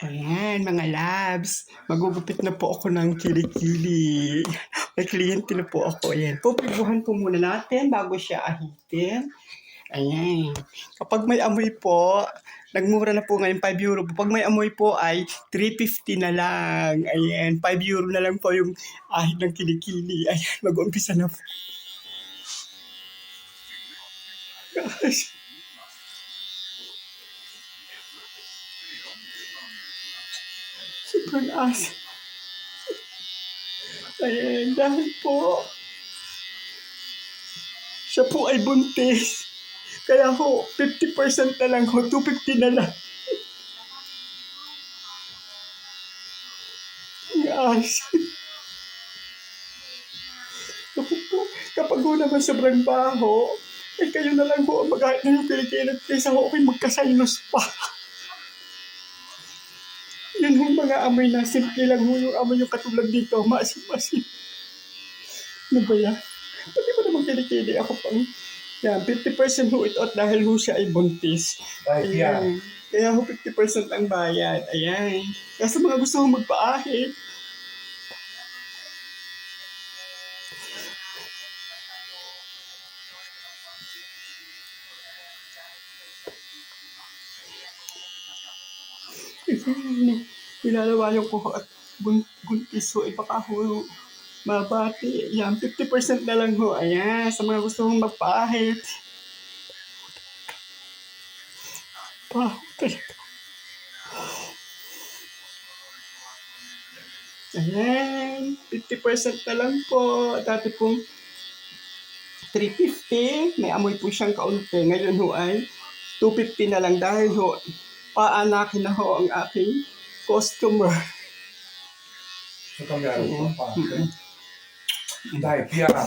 Ayan, mga labs, magugupit na po ako ng kilikili. May kliyente na po ako. Ayan, pupubuhan po muna natin bago siya ahitin. Ayan. Kapag may amoy po, nagmura na po ngayon 5 euro. Kapag may amoy po ay 350 na lang. Ayan, 5 euro na lang po yung ahit ng kilikili. Ayan, mag-umpisa na po. Gosh. Sobrang as. Ayan, dahil po, siya po ay buntis. Kaya ho, 50% na lang ho, 250 na lang. Yes. Ako po, kapag ho naman sobrang baho, eh kayo na lang ho ang mag-ahit na yung kinikilat kaysa ho ako'y magkasaynos pa. Yun ho mga amoy na simple lang ho yung amoy yung katulad dito, maasim-asim. Ano ba yan? Pati ba naman kinikili ako pang yan, 50% ho ito at dahil ho siya ay buntis. Ayan. Kaya ho 50% ang bayad. Ayan. Kaya sa mga gusto ho magpaahit, nilalawayan ko ho at buntis ho, baka ho mabati. Yan, 50% na lang ho. Ayan, sa mga gusto hong magpaahit. Paho talaga. Ayan, 50% na lang po. Dati pong 350, may amoy po siyang kaunti. Ngayon ho ay 250 na lang dahil ho, paanakin na ho ang aking customer. Dai, piano.